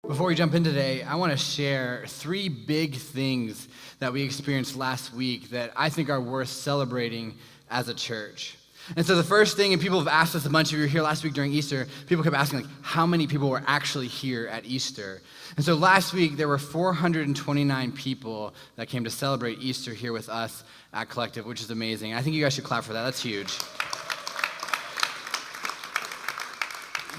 Before we jump in today, I want to share three big things that we experienced last week that I think are worth celebrating as a church. And so the first thing, and people have asked us a bunch, if you were here last week during Easter, people kept asking how many people were actually here at Easter. And so last week there were 429 people that came to celebrate Easter here with us at Collective, which is amazing. I think you guys should clap for that. That's huge.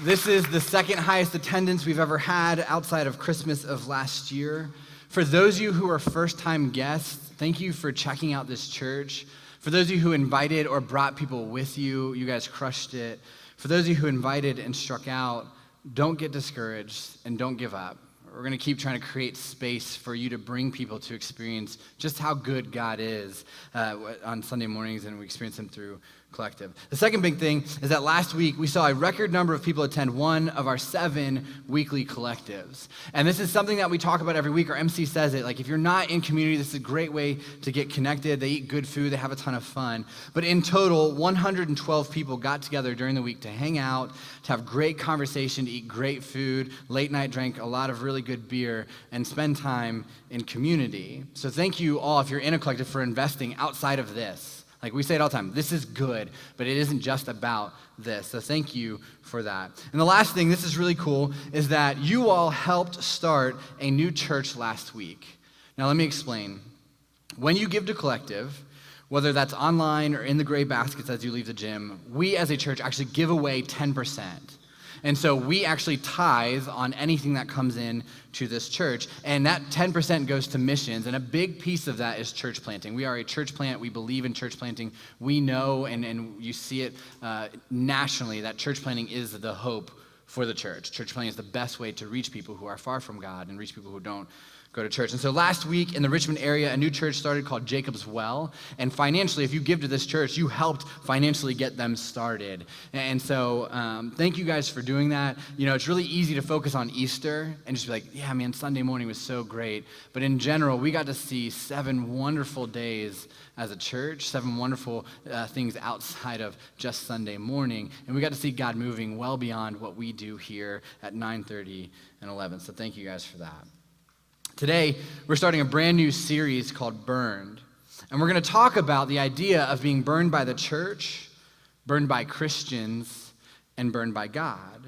This is the second highest attendance we've ever had outside of Christmas of last year. For those of you who are first-time guests, thank you for checking out this church. For those of you who invited or brought people with you, you guys crushed it. For those of you who invited and struck out, don't get discouraged and don't give up. We're going to keep trying to create space for you to bring people to experience just how good God is on Sunday mornings, and we experience Him through Collective. The second big thing is that last week we saw a record number of people attend one of our 7 weekly collectives. And this is something that we talk about every week. Our MC says it, like if you're not in community, this is a great way to get connected. They eat good food, they have a ton of fun. But in total, 112 people got together during the week to hang out, to have great conversation, to eat great food, late night drank a lot of really good beer, and spend time in community. So thank you all, if you're in a collective, for investing outside of this. Like we say it all the time, this is good, but it isn't just about this. So thank you for that. And the last thing, this is really cool, is that you all helped start a new church last week. Now let me explain. When you give to Collective, whether that's online or in the gray baskets as you leave the gym, we as a church actually give away 10%. And so we actually tithe on anything that comes in to this church, and that 10% goes to missions, and a big piece of that is church planting. We are a church plant. We believe in church planting. We know, and you see it nationally, that church planting is the hope for the church. Church planting is the best way to reach people who are far from God and reach people who don't go to church. And so last week in the Richmond area, a new church started called Jacob's Well. And financially, if you give to this church, you helped financially get them started. And so thank you guys for doing that. You know, it's really easy to focus on Easter and just be like, yeah, man, Sunday morning was so great. But in general, we got to see 7 wonderful days as a church, 7 wonderful things outside of just Sunday morning. And we got to see God moving well beyond what we do here at 9:30 and 11. So thank you guys for that. Today, we're starting a brand new series called Burned. And we're going to talk about the idea of being burned by the church, burned by Christians, and burned by God.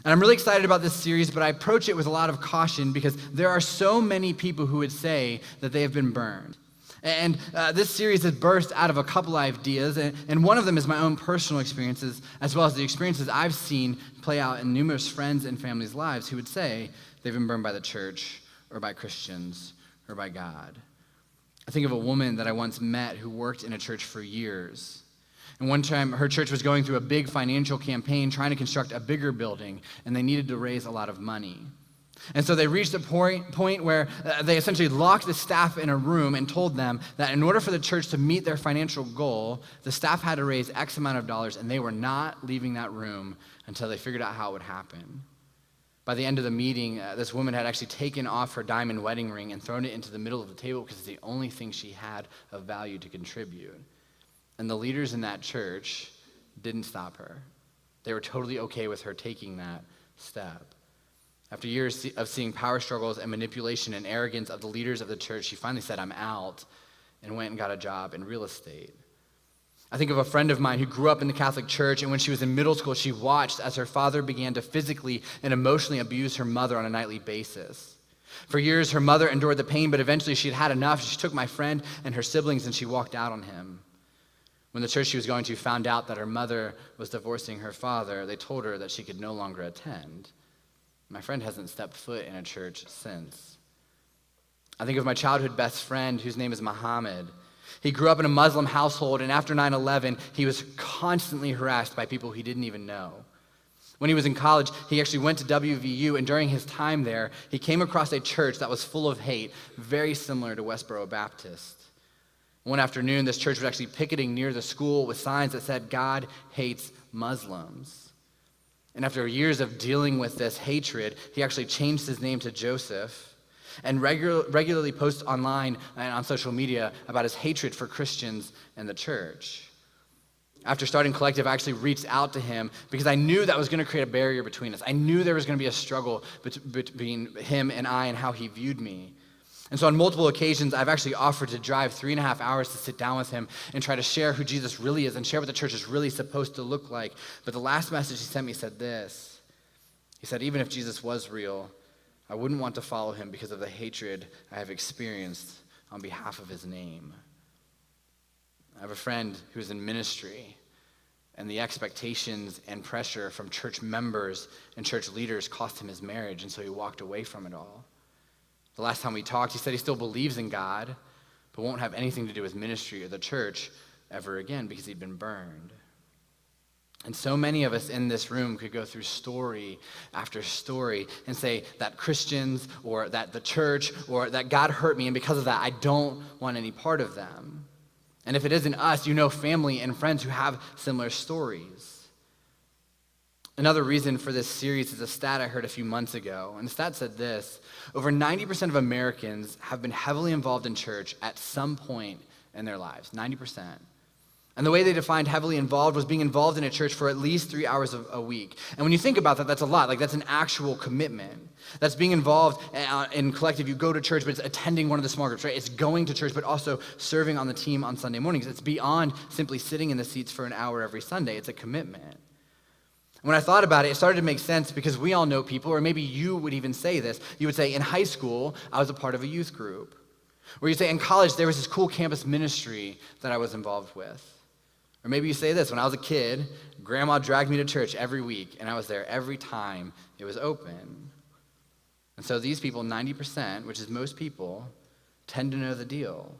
And I'm really excited about this series, but I approach it with a lot of caution because there are so many people who would say that they have been burned. And this series has birthed out of a couple ideas, and one of them is my own personal experiences, as well as the experiences I've seen play out in numerous friends and families' lives who would say they've been burned by the church, or by Christians, or by God. I think of a woman that I once met who worked in a church for years. And one time, her church was going through a big financial campaign trying to construct a bigger building, and they needed to raise a lot of money. And so they reached a point where they essentially locked the staff in a room and told them that in order for the church to meet their financial goal, the staff had to raise X amount of dollars, and they were not leaving that room until they figured out how it would happen. By the end of the meeting, this woman had actually taken off her diamond wedding ring and thrown it into the middle of the table because it's the only thing she had of value to contribute. And the leaders in that church didn't stop her. They were totally okay with her taking that step. After years of seeing power struggles and manipulation and arrogance of the leaders of the church, she finally said, "I'm out," and went and got a job in real estate. I think of a friend of mine who grew up in the Catholic Church, and when she was in middle school, she watched as her father began to physically and emotionally abuse her mother on a nightly basis. For years, her mother endured the pain, but eventually she had had enough. She took my friend and her siblings, and she walked out on him. When the church she was going to found out that her mother was divorcing her father, they told her that she could no longer attend. My friend hasn't stepped foot in a church since. I think of my childhood best friend, whose name is Muhammad. He grew up in a Muslim household, and after 9/11, he was constantly harassed by people he didn't even know. When he was in college, he actually went to WVU, and during his time there, he came across a church that was full of hate, very similar to Westboro Baptist. One afternoon, this church was actually picketing near the school with signs that said, "God hates Muslims." And after years of dealing with this hatred, he actually changed his name to Joseph, and regularly posts online and on social media about his hatred for Christians and the church. After starting Collective, I actually reached out to him because I knew that was going to create a barrier between us. I knew there was going to be a struggle between him and I and how he viewed me. And so on multiple occasions, I've actually offered to drive 3.5 hours to sit down with him and try to share who Jesus really is and share what the church is really supposed to look like. But the last message he sent me said this. He said, even if Jesus was real, I wouldn't want to follow him because of the hatred I have experienced on behalf of his name. I have a friend who's in ministry, and the expectations and pressure from church members and church leaders cost him his marriage, and so he walked away from it all. The last time we talked, he said he still believes in God, but won't have anything to do with ministry or the church ever again because he'd been burned. And so many of us in this room could go through story after story and say that Christians or that the church or that God hurt me, and because of that, I don't want any part of them. And if it isn't us, you know family and friends who have similar stories. Another reason for this series is a stat I heard a few months ago, and the stat said this: over 90% of Americans have been heavily involved in church at some point in their lives, 90%. And the way they defined heavily involved was being involved in a church for at least 3 hours a week. And when you think about that, that's a lot. Like, that's an actual commitment. That's being involved in Collective. You go to church, but it's attending one of the small groups, right? It's going to church, but also serving on the team on Sunday mornings. It's beyond simply sitting in the seats for an hour every Sunday. It's a commitment. When I thought about it, it started to make sense because we all know people, or maybe you would even say this. You would say, in high school, I was a part of a youth group. Or you say, in college, there was this cool campus ministry that I was involved with. Or maybe you say this: when I was a kid, Grandma dragged me to church every week, and I was there every time it was open. And so these people, 90%, which is most people, tend to know the deal.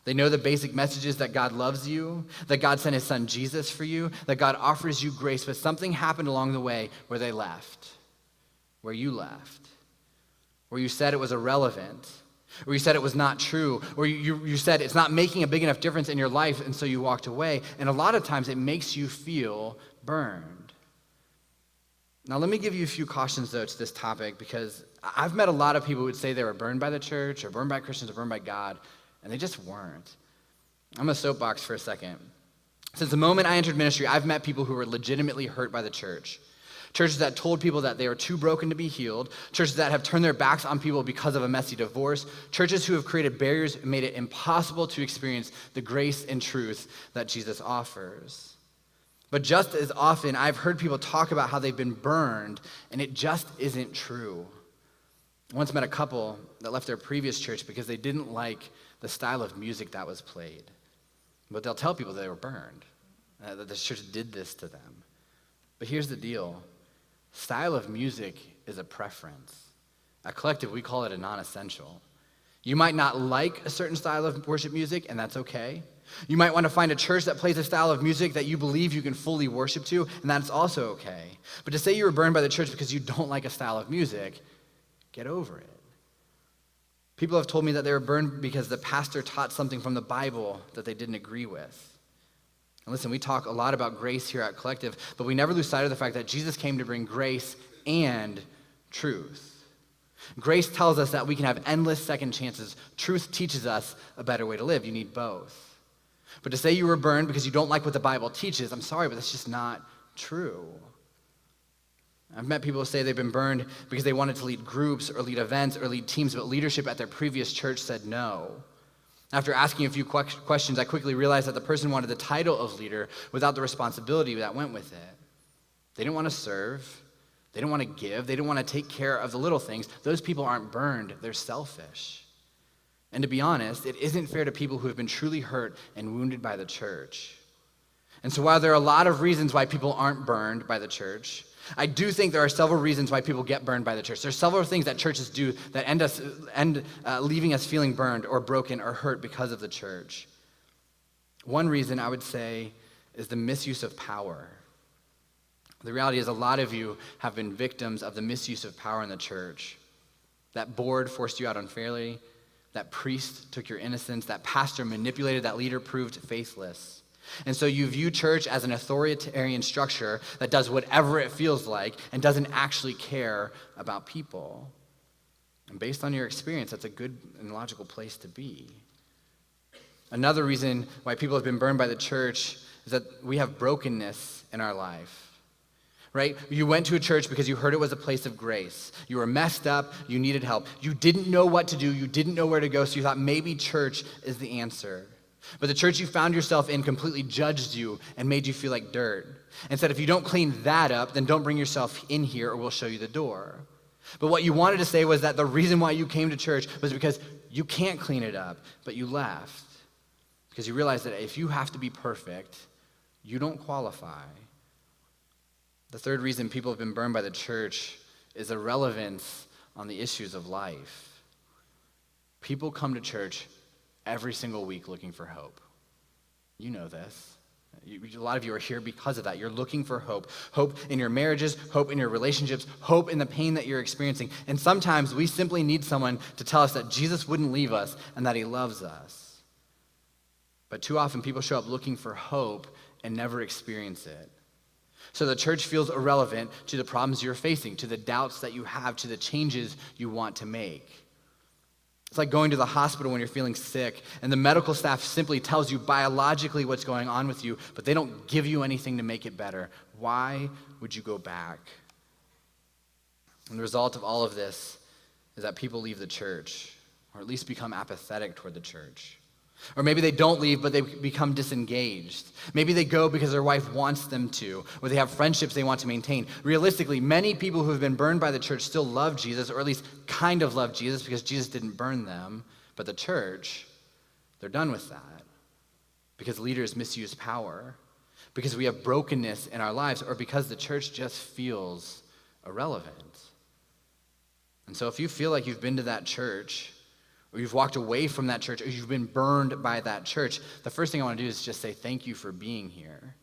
They know the basic messages that God loves you, that God sent his son Jesus for you, that God offers you grace, but something happened along the way where they left, where you left, where you said it was irrelevant, or you said it was not true, or you said it's not making a big enough difference in your life, and so you walked away. And a lot of times it makes you feel burned. Now let me give you a few cautions, though, to this topic, because I've met a lot of people who would say they were burned by the church, or burned by Christians, or burned by God, and they just weren't. I'm a soapbox for a second. Since the moment I entered ministry, I've met people who were legitimately hurt by the church. Churches that told people that they are too broken to be healed. Churches that have turned their backs on people because of a messy divorce. Churches who have created barriers and made it impossible to experience the grace and truth that Jesus offers. But just as often, I've heard people talk about how they've been burned, and it just isn't true. I once met a couple that left their previous church because they didn't like the style of music that was played. But they'll tell people they were burned, that the church did this to them. But here's the deal. Style of music is a preference. At Collective, we call it a non-essential. You might not like a certain style of worship music, and that's okay. You might want to find a church that plays a style of music that you believe you can fully worship to, and that's also okay. But to say you were burned by the church because you don't like a style of music, get over it. People have told me that they were burned because the pastor taught something from the Bible that they didn't agree with. And listen, we talk a lot about grace here at Collective, but we never lose sight of the fact that Jesus came to bring grace and truth. Grace tells us that we can have endless second chances. Truth teaches us a better way to live. You need both. But to say you were burned because you don't like what the Bible teaches, I'm sorry, but that's just not true. I've met people who say they've been burned because they wanted to lead groups or lead events or lead teams, but leadership at their previous church said no. After asking a few questions, I quickly realized that the person wanted the title of leader without the responsibility that went with it. They didn't want to serve. They didn't want to give. They didn't want to take care of the little things. Those people aren't burned. They're selfish. And to be honest, it isn't fair to people who have been truly hurt and wounded by the church. And so while there are a lot of reasons why people aren't burned by the church, I do think there are several reasons why people get burned by the church. There's several things that churches do that end leaving us feeling burned or broken or hurt because of the church. One reason I would say is the misuse of power. The reality is a lot of you have been victims of the misuse of power in the church. That board forced you out unfairly. That priest took your innocence. That pastor manipulated. That leader proved faithless. And so you view church as an authoritarian structure that does whatever it feels like and doesn't actually care about people. And based on your experience, that's a good and logical place to be. Another reason why people have been burned by the church is that we have brokenness in our life. Right? You went to a church because you heard it was a place of grace. You were messed up, you needed help. You didn't know what to do, you didn't know where to go, so you thought maybe church is the answer. But the church you found yourself in completely judged you and made you feel like dirt. And said, if you don't clean that up, then don't bring yourself in here or we'll show you the door. But what you wanted to say was that the reason why you came to church was because you can't clean it up, but you left. Because you realized that if you have to be perfect, you don't qualify. The third reason people have been burned by the church is irrelevance on the issues of life. People come to church every single week looking for hope. You know this. A lot of you are here because of that. You're looking for hope. Hope in your marriages, hope in your relationships, hope in the pain that you're experiencing. And sometimes we simply need someone to tell us that Jesus wouldn't leave us and that he loves us. But too often people show up looking for hope and never experience it. So the church feels irrelevant to the problems you're facing, to the doubts that you have, to the changes you want to make. It's like going to the hospital when you're feeling sick, and the medical staff simply tells you biologically what's going on with you, but they don't give you anything to make it better. Why would you go back? And the result of all of this is that people leave the church, or at least become apathetic toward the church. Or maybe they don't leave, but they become disengaged. Maybe they go because their wife wants them to, or they have friendships they want to maintain. Realistically, many people who have been burned by the church still love Jesus, or at least kind of love Jesus because Jesus didn't burn them. But the church, they're done with that because leaders misuse power, because we have brokenness in our lives, or because the church just feels irrelevant. And so if you feel like you've been to that church, or you've walked away from that church, or you've been burned by that church, the first thing I want to do is just say thank you for being here.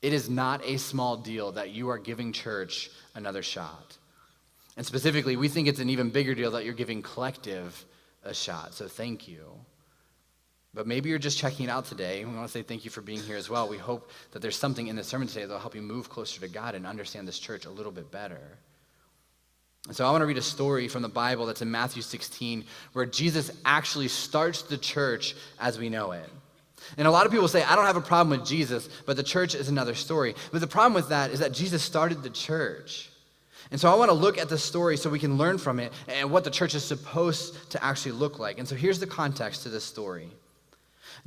It is not a small deal that you are giving church another shot. And specifically, we think it's an even bigger deal that you're giving Collective a shot, so thank you. But maybe you're just checking it out today. We want to say thank you for being here as well. We hope that there's something in the sermon today that will help you move closer to God and understand this church a little bit better. And so I want to read a story from the Bible that's in Matthew 16, where Jesus actually starts the church as we know it. And a lot of people say, I don't have a problem with Jesus, but the church is another story. But the problem with that is that Jesus started the church. And so I want to look at the story so we can learn from it and what the church is supposed to actually look like. And so here's the context to this story.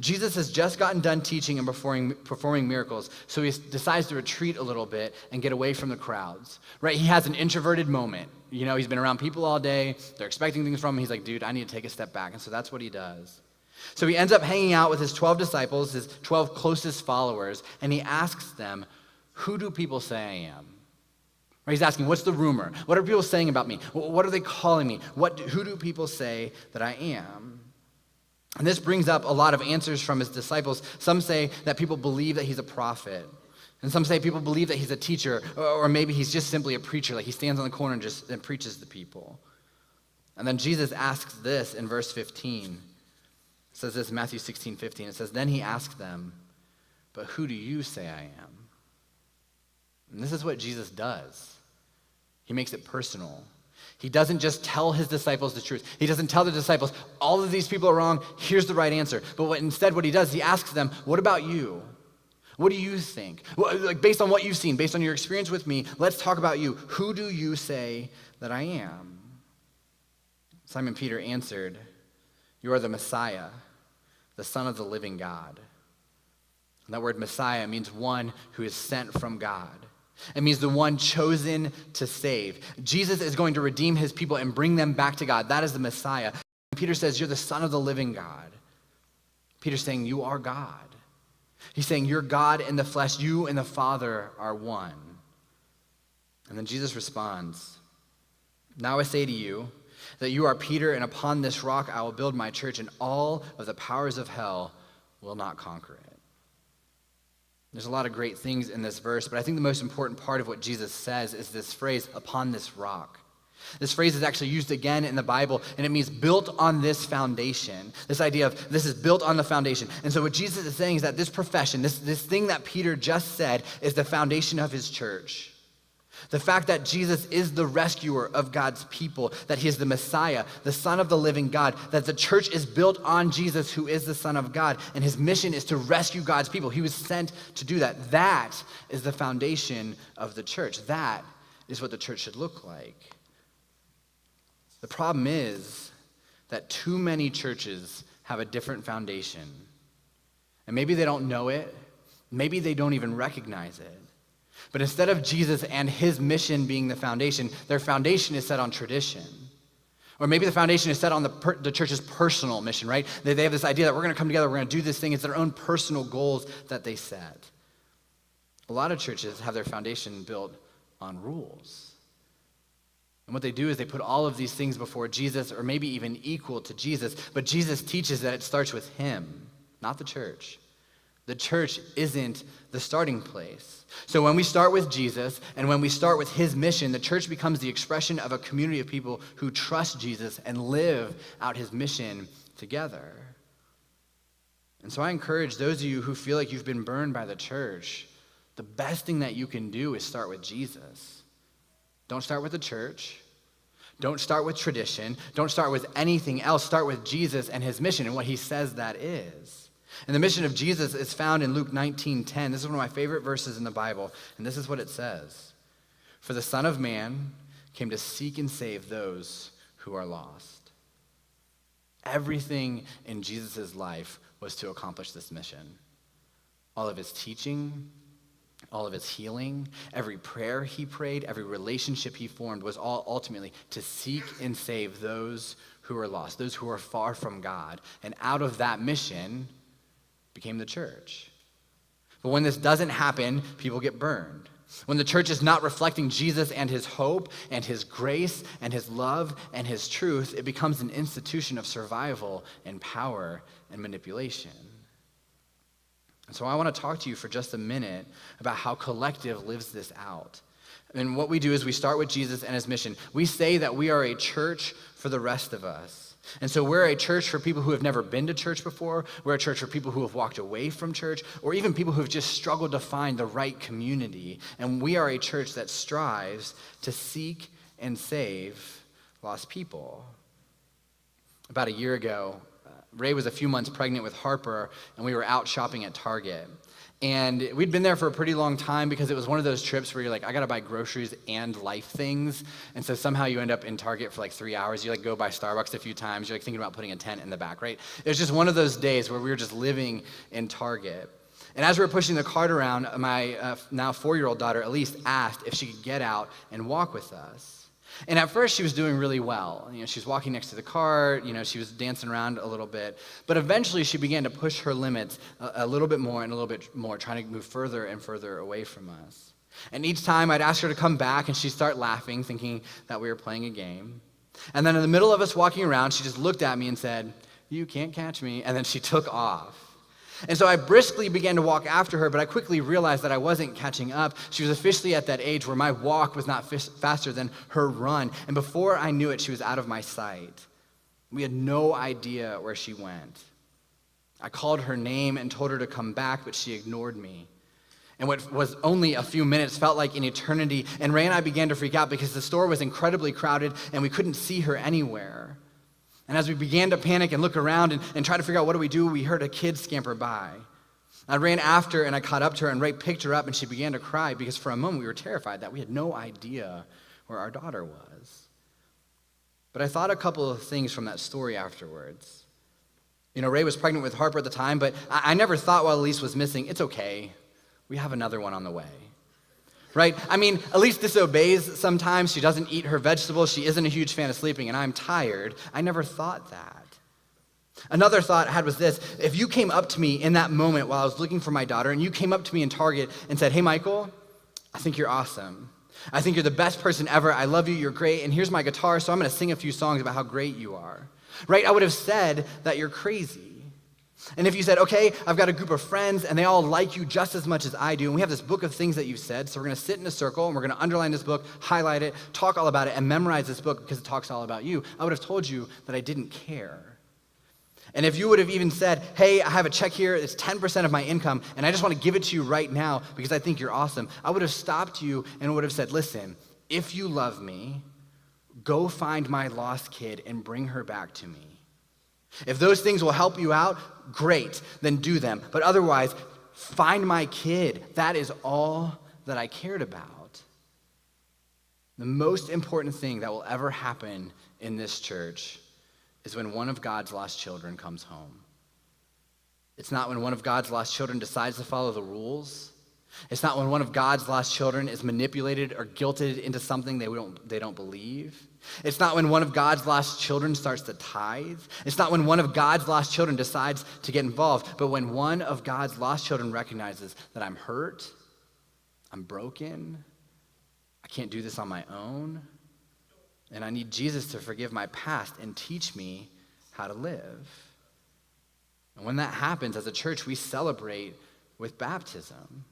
Jesus has just gotten done teaching and performing miracles, so he decides to retreat a little bit and get away from the crowds, right? He has an introverted moment. You know, he's been around people all day. They're expecting things from him. He's like, dude, I need to take a step back. And so that's what he does. So he ends up hanging out with his 12 disciples, his 12 closest followers, and he asks them, who do people say I am? Right? He's asking, what's the rumor? What are people saying about me? What are they calling me? Who do people say that I am? And this brings up a lot of answers from his disciples. Some say that people believe that he's a prophet. And some say people believe that he's a teacher, or maybe he's just simply a preacher, like he stands on the corner and preaches to people. And then Jesus asks this in verse 15. It says this, Matthew 16:15. It says, then he asked them, but who do you say I am? And this is what Jesus does. He makes it personal. He doesn't just tell his disciples the truth. He doesn't tell the disciples, all of these people are wrong, here's the right answer. But instead what he does, he asks them, what about you? What do you think? Like based on what you've seen, based on your experience with me, let's talk about you. Who do you say that I am? Simon Peter answered, you are the Messiah, the Son of the living God. And that word Messiah means one who is sent from God. It means the one chosen to save. Jesus is going to redeem his people and bring them back to God. That is the Messiah. Peter says, you're the Son of the living God. Peter's saying, you are God. He's saying, you're God in the flesh. You and the Father are one. And then Jesus responds, now I say to you that you are Peter, and upon this rock I will build my church, and all of the powers of hell will not conquer it. There's a lot of great things in this verse, but I think the most important part of what Jesus says is this phrase, upon this rock. This phrase is actually used again in the Bible, and it means built on this foundation. This idea of this is built on the foundation. And so what Jesus is saying is that this profession, this thing that Peter just said, is the foundation of his church. The fact that Jesus is the rescuer of God's people, that he is the Messiah, the Son of the living God, that the church is built on Jesus, who is the Son of God, and his mission is to rescue God's people. He was sent to do that. That is the foundation of the church. That is what the church should look like. The problem is that too many churches have a different foundation. And maybe they don't know it. Maybe they don't even recognize it. But instead of Jesus and his mission being the foundation, their foundation is set on tradition. Or maybe the foundation is set on the church's personal mission, right? They have this idea that we're going to come together, we're going to do this thing. It's their own personal goals that they set. A lot of churches have their foundation built on rules. And what they do is they put all of these things before Jesus, or maybe even equal to Jesus. But Jesus teaches that it starts with him, not the church. The church isn't the starting place. So when we start with Jesus and when we start with his mission, the church becomes the expression of a community of people who trust Jesus and live out his mission together. And so I encourage those of you who feel like you've been burned by the church, the best thing that you can do is start with Jesus. Don't start with the church. Don't start with tradition. Don't start with anything else. Start with Jesus and his mission and what he says that is. And the mission of Jesus is found in Luke 19:10. This is one of my favorite verses in the Bible, and this is what it says. For the Son of Man came to seek and save those who are lost. Everything in Jesus' life was to accomplish this mission. All of his teaching, all of his healing, every prayer he prayed, every relationship he formed was all ultimately to seek and save those who are lost, those who are far from God. And out of that mission became the church. But when this doesn't happen, people get burned. When the church is not reflecting Jesus and his hope and his grace and his love and his truth, it becomes an institution of survival and power and manipulation. And so I want to talk to you for just a minute about how Collective lives this out. And what we do is we start with Jesus and his mission. We say that we are a church for the rest of us. And so we're a church for people who have never been to church before. We're a church for people who have walked away from church, or even people who have just struggled to find the right community. And we are a church that strives to seek and save lost people. About a year ago, Ray was a few months pregnant with Harper, and we were out shopping at Target. And we'd been there for a pretty long time because it was one of those trips where you're like, I gotta buy groceries and life things. And so somehow you end up in Target for like 3 hours. You like go by Starbucks a few times. You're like thinking about putting a tent in the back, right? It was just one of those days where we were just living in Target. And as we were pushing the cart around, my now 4-year-old daughter, Elise, asked if she could get out and walk with us. And at first, she was doing really well. She was walking next to the cart, she was dancing around a little bit. But eventually, she began to push her limits a little bit more and a little bit more, trying to move further and further away from us. And each time, I'd ask her to come back, and she'd start laughing, thinking that we were playing a game. And then in the middle of us walking around, she just looked at me and said, "You can't catch me," and then she took off. And so I briskly began to walk after her, but I quickly realized that I wasn't catching up. She was officially at that age where my walk was not faster than her run. And before I knew it, she was out of my sight. We had no idea where she went. I called her name and told her to come back, but she ignored me. And what was only a few minutes felt like an eternity. And Ray and I began to freak out because the store was incredibly crowded and we couldn't see her anywhere. And as we began to panic and look around and try to figure out what do we do, we heard a kid scamper by. I ran after and I caught up to her, and Ray picked her up and she began to cry because for a moment we were terrified that we had no idea where our daughter was. But I thought a couple of things from that story afterwards. Ray was pregnant with Harper at the time, but I never thought while Elise was missing, it's okay, we have another one on the way. Right? Elise disobeys sometimes. She doesn't eat her vegetables. She isn't a huge fan of sleeping, and I'm tired. I never thought that. Another thought I had was this: if you came up to me in that moment while I was looking for my daughter, and you came up to me in Target and said, "Hey, Michael, I think you're awesome. I think you're the best person ever. I love you. You're great. And here's my guitar, so I'm going to sing a few songs about how great you are." Right? I would have said that you're crazy. And if you said, "Okay, I've got a group of friends and they all like you just as much as I do, and we have this book of things that you've said, so we're going to sit in a circle and we're going to underline this book, highlight it, talk all about it, and memorize this book because it talks all about you," I would have told you that I didn't care. And if you would have even said, hey, I have a check here, it's 10% of my income, and I just want to give it to you right now because I think you're awesome, I would have stopped you and would have said, listen, if you love me, go find my lost kid and bring her back to me. If those things will help you out, great, then do them. But otherwise, find my kid. That is all that I cared about. The most important thing that will ever happen in this church is when one of God's lost children comes home. It's not when one of God's lost children decides to follow the rules. It's not when one of God's lost children is manipulated or guilted into something they don't believe. It's not when one of God's lost children starts to tithe. It's not when one of God's lost children decides to get involved, but when one of God's lost children recognizes that I'm hurt, I'm broken, I can't do this on my own, and I need Jesus to forgive my past and teach me how to live. And when that happens, as a church, we celebrate with baptism.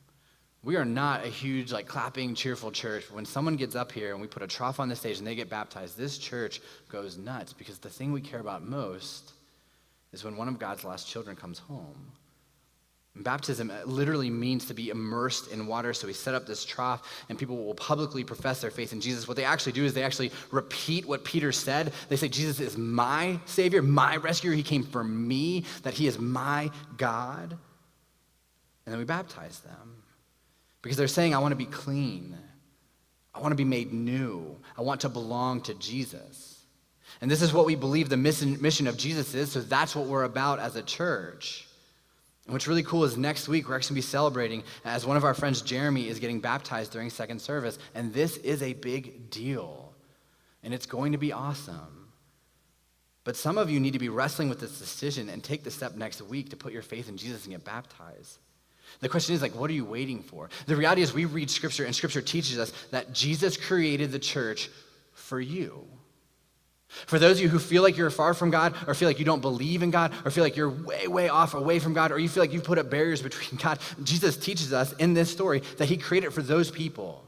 We are not a huge, clapping, cheerful church. When someone gets up here and we put a trough on the stage and they get baptized, this church goes nuts because the thing we care about most is when one of God's lost children comes home. And baptism literally means to be immersed in water, so we set up this trough and people will publicly profess their faith in Jesus. What they actually do is they actually repeat what Peter said. They say, Jesus is my Savior, my rescuer. He came for me, that he is my God. And then we baptize them. Because they're saying, I want to be clean. I want to be made new. I want to belong to Jesus. And this is what we believe the mission of Jesus is, so that's what we're about as a church. And what's really cool is next week we're actually going to be celebrating as one of our friends, Jeremy, is getting baptized during second service. And this is a big deal. And it's going to be awesome. But some of you need to be wrestling with this decision and take the step next week to put your faith in Jesus and get baptized. The question is, what are you waiting for? The reality is we read Scripture, and Scripture teaches us that Jesus created the church for you. For those of you who feel like you're far from God, or feel like you don't believe in God, or feel like you're way, way off away from God, or you feel like you've put up barriers between God, Jesus teaches us in this story that he created it for those people.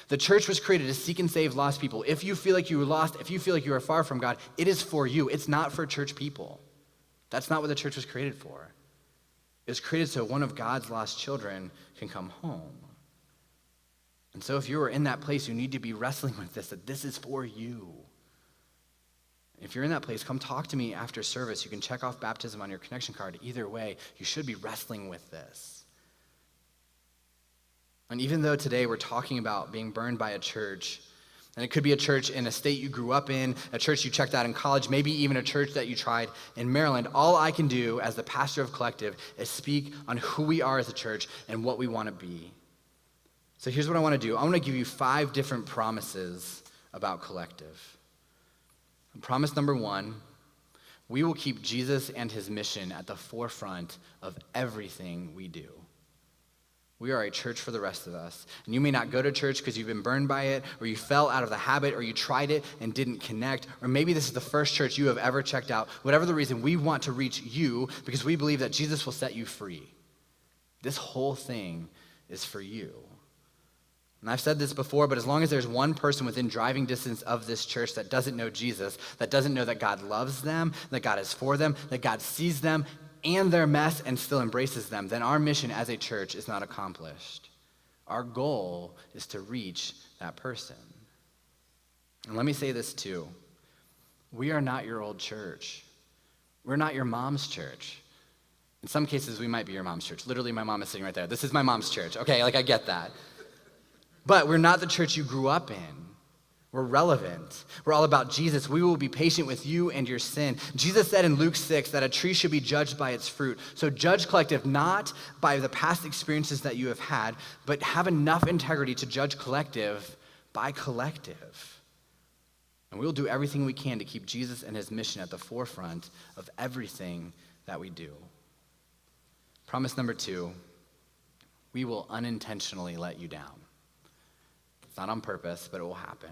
The church was created to seek and save lost people. If you feel like you were lost, if you feel like you are far from God, it is for you. It's not for church people. That's not what the church was created for. It was created so one of God's lost children can come home. And so if you are in that place, you need to be wrestling with this, that this is for you. If you're in that place, come talk to me after service. You can check off baptism on your connection card. Either way, you should be wrestling with this. And even though today we're talking about being burned by a church, and it could be a church in a state you grew up in, a church you checked out in college, maybe even a church that you tried in Maryland, all I can do as the pastor of Collective is speak on who we are as a church and what we want to be. So here's what I want to do. I want to give you 5 different promises about Collective. Promise number 1, we will keep Jesus and his mission at the forefront of everything we do. We are a church for the rest of us. And you may not go to church because you've been burned by it, or you fell out of the habit, or you tried it and didn't connect, or maybe this is the first church you have ever checked out. Whatever the reason, we want to reach you because we believe that Jesus will set you free. This whole thing is for you. And I've said this before, but as long as there's one person within driving distance of this church that doesn't know Jesus, that doesn't know that God loves them, that God is for them, that God sees them and their mess and still embraces them, then our mission as a church is not accomplished. Our goal is to reach that person. And let me say this too. We are not your old church. We're not your mom's church. In some cases, we might be your mom's church. Literally, my mom is sitting right there. This is my mom's church. Okay, I get that. But we're not the church you grew up in. We're relevant. We're all about Jesus. We will be patient with you and your sin. Jesus said in Luke 6 that a tree should be judged by its fruit. So judge Collective not by the past experiences that you have had, but have enough integrity to judge Collective by Collective. And we will do everything we can to keep Jesus and his mission at the forefront of everything that we do. Promise number 2, we will unintentionally let you down. It's not on purpose, but it will happen.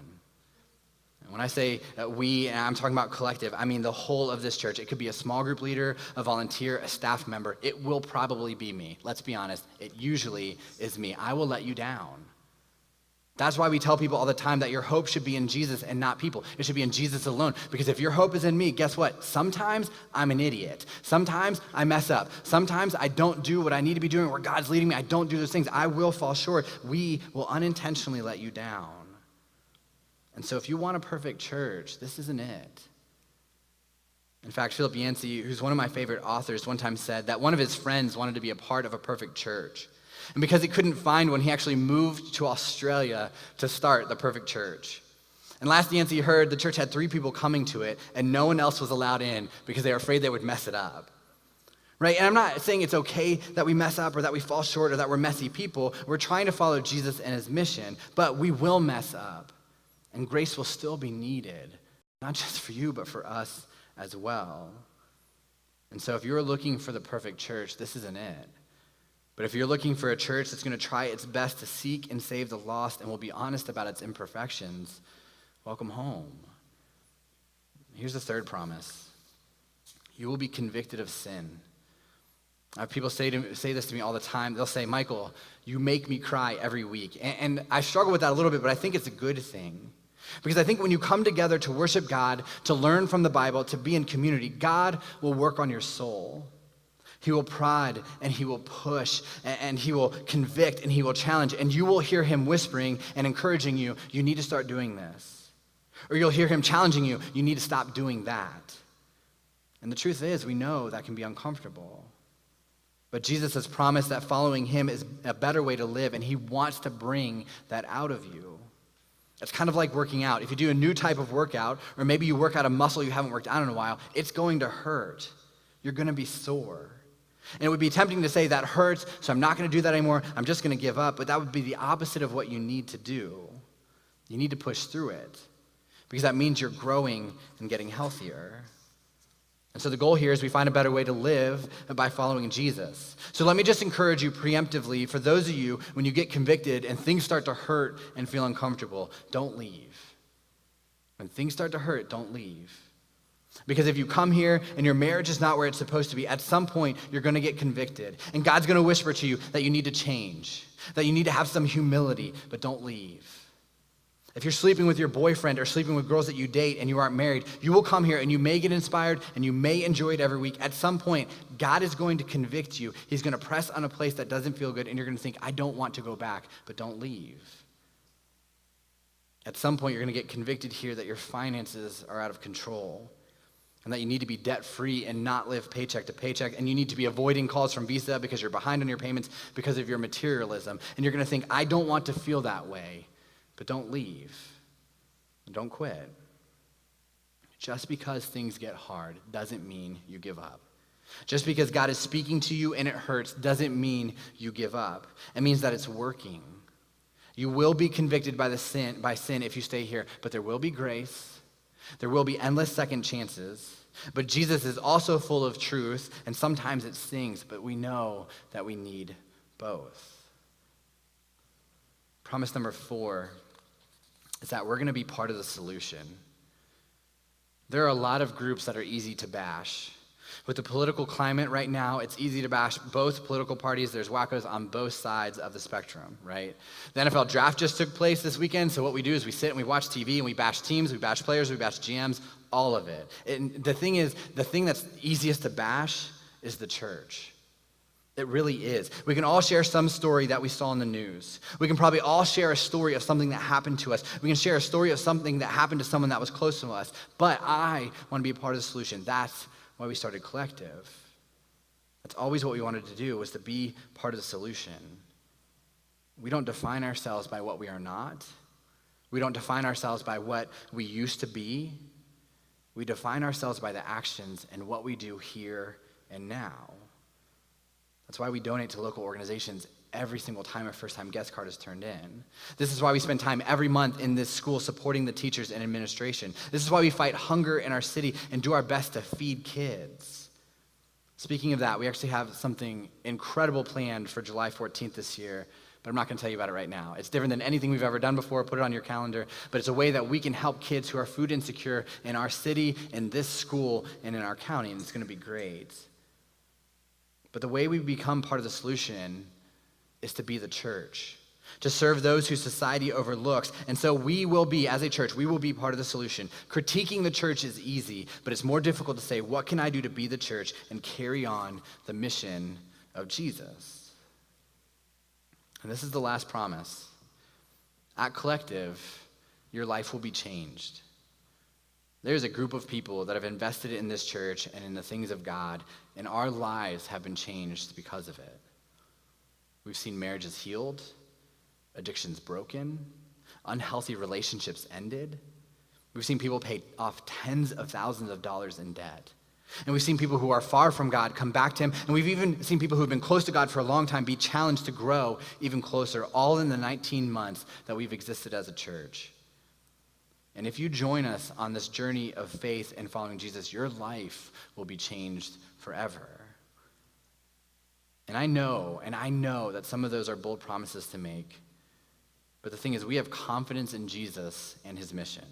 And when I say we, and I'm talking about Collective, I mean the whole of this church. It could be a small group leader, a volunteer, a staff member. It will probably be me. Let's be honest. It usually is me. I will let you down. That's why we tell people all the time that your hope should be in Jesus and not people. It should be in Jesus alone. Because if your hope is in me, guess what? Sometimes I'm an idiot. Sometimes I mess up. Sometimes I don't do what I need to be doing where God's leading me. I don't do those things. I will fall short. We will unintentionally let you down. And so if you want a perfect church, this isn't it. In fact, Philip Yancey, who's one of my favorite authors, one time said that one of his friends wanted to be a part of a perfect church. And because he couldn't find one, he actually moved to Australia to start the perfect church. And last Yancey heard, the church had 3 people coming to it, and no one else was allowed in because they were afraid they would mess it up. Right? And I'm not saying it's okay that we mess up or that we fall short or that we're messy people. We're trying to follow Jesus and his mission, but we will mess up. And grace will still be needed, not just for you, but for us as well. And so if you're looking for the perfect church, this isn't it. But if you're looking for a church that's going to try its best to seek and save the lost and will be honest about its imperfections, welcome home. Here's the third promise. You will be convicted of sin. I have people say this to me all the time. They'll say, Michael, you make me cry every week. And I struggle with that a little bit, but I think it's a good thing. Because I think when you come together to worship God, to learn from the Bible, to be in community, God will work on your soul. He will prod, and he will push, and he will convict, and he will challenge, and you will hear him whispering and encouraging you, you need to start doing this. Or you'll hear him challenging you, you need to stop doing that. And the truth is, we know that can be uncomfortable. But Jesus has promised that following him is a better way to live, and he wants to bring that out of you. It's kind of like working out. If you do a new type of workout, or maybe you work out a muscle you haven't worked out in a while, it's going to hurt. You're going to be sore. And it would be tempting to say that hurts, so I'm not going to do that anymore. I'm just going to give up. But that would be the opposite of what you need to do. You need to push through it because that means you're growing and getting healthier. And so the goal here is we find a better way to live by following Jesus. So let me just encourage you preemptively, for those of you, when you get convicted and things start to hurt and feel uncomfortable, don't leave. When things start to hurt, don't leave. Because if you come here and your marriage is not where it's supposed to be, at some point you're going to get convicted. And God's going to whisper to you that you need to change, that you need to have some humility, but don't leave. If you're sleeping with your boyfriend or sleeping with girls that you date and you aren't married, you will come here and you may get inspired and you may enjoy it every week. At some point, God is going to convict you. He's going to press on a place that doesn't feel good and you're going to think, I don't want to go back, but don't leave. At some point, you're going to get convicted here that your finances are out of control, and that you need to be debt-free and not live paycheck to paycheck, and you need to be avoiding calls from Visa because you're behind on your payments because of your materialism. And you're going to think, I don't want to feel that way, but don't leave. Don't quit. Just because things get hard doesn't mean you give up. Just because God is speaking to you and it hurts doesn't mean you give up. It means that it's working. You will be convicted by sin if you stay here, but there will be grace. There will be endless second chances. But Jesus is also full of truth, and sometimes it stings, but we know that we need both. Promise number 4 is that we're going to be part of the solution. There are a lot of groups that are easy to bash. With the political climate right now, it's easy to bash both political parties. There's wackos on both sides of the spectrum, right? The NFL draft just took place this weekend, so what we do is we sit and we watch TV and we bash teams, we bash players, we bash GMs, all of it. And the thing is, the thing that's easiest to bash is the church. It really is. We can all share some story that we saw in the news. We can probably all share a story of something that happened to us. We can share a story of something that happened to someone that was close to us. But I want to be a part of the solution. That's why we started Collective. That's always what we wanted to do, was to be part of the solution. We don't define ourselves by what we are not. We don't define ourselves by what we used to be. We define ourselves by the actions and what we do here and now. That's why we donate to local organizations every single time a first-time guest card is turned in. This is why we spend time every month in this school supporting the teachers and administration. This is why we fight hunger in our city and do our best to feed kids. Speaking of that, we actually have something incredible planned for July 14th this year, but I'm not going to tell you about it right now. It's different than anything we've ever done before. Put it on your calendar. But it's a way that we can help kids who are food insecure in our city, in this school, and in our county, and it's going to be great. But the way we become part of the solution is to be the church. to serve those who society overlooks. And so we will be, as a church, we will be part of the solution. Critiquing the church is easy, but it's more difficult to say, what can I do to be the church and carry on the mission of Jesus? And this is the last promise. At Collective, your life will be changed. There's a group of people that have invested in this church and in the things of God, and our lives have been changed because of it. We've seen marriages healed, addictions broken, unhealthy relationships ended. We've seen people pay off tens of thousands of dollars in debt. And we've seen people who are far from God come back to him. And we've even seen people who have been close to God for a long time be challenged to grow even closer, all in the 19 months that we've existed as a church. And if you join us on this journey of faith and following Jesus, your life will be changed forever. And I know that some of those are bold promises to make. But the thing is, we have confidence in Jesus and his mission.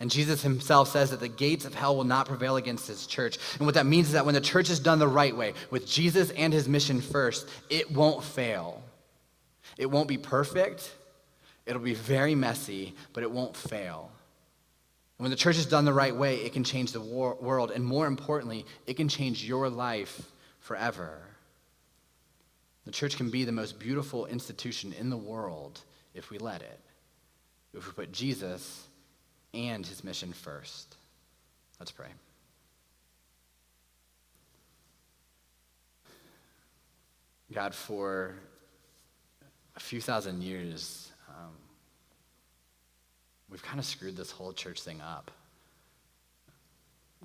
And Jesus himself says that the gates of hell will not prevail against his church. And what that means is that when the church is done the right way, with Jesus and his mission first, it won't fail. It won't be perfect. It'll be very messy, but it won't fail. And when the church is done the right way, it can change the world. And more importantly, it can change your life forever. The church can be the most beautiful institution in the world if we let it. If we put Jesus and his mission first. Let's pray. God, for a few thousand years, we've kind of screwed this whole church thing up.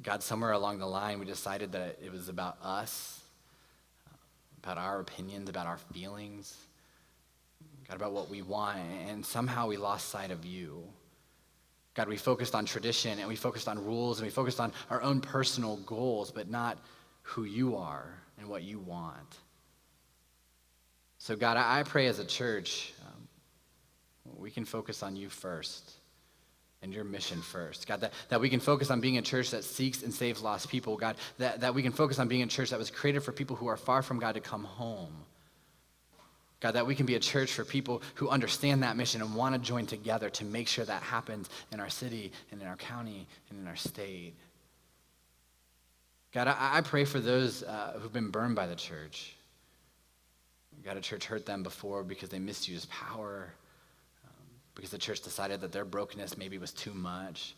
God, somewhere along the line, we decided that it was about us, about our opinions, about our feelings, God, about what we want, and somehow we lost sight of you. God, we focused on tradition, and we focused on rules, and we focused on our own personal goals, but not who you are and what you want. So God, I pray as a church, we can focus on you first and your mission first. God, that we can focus on being a church that seeks and saves lost people. God, that we can focus on being a church that was created for people who are far from God to come home. God, that we can be a church for people who understand that mission and want to join together to make sure that happens in our city and in our county and in our state. God, I pray for those who've been burned by the church. God, a church hurt them before because they misused power, because the church decided that their brokenness maybe was too much.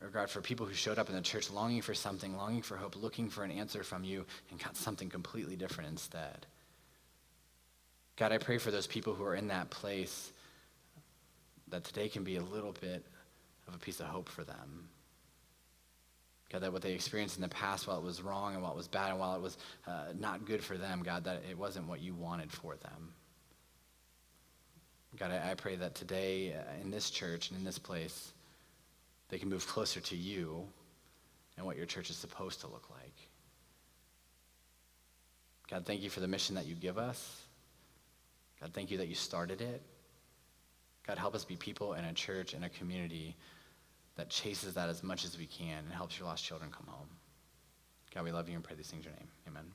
Or God, for people who showed up in the church longing for something, longing for hope, looking for an answer from you, and got something completely different instead. God, I pray for those people who are in that place that today can be a little bit of a piece of hope for them. God, that what they experienced in the past, while it was wrong and while it was bad and while it was not good for them, God, that it wasn't what you wanted for them. God, I pray that today in this church and in this place, they can move closer to you and what your church is supposed to look like. God, thank you for the mission that you give us. God, thank you that you started it. God, help us be people in a church, in a community that chases that as much as we can and helps your lost children come home. God, we love you and pray these things in your name. Amen.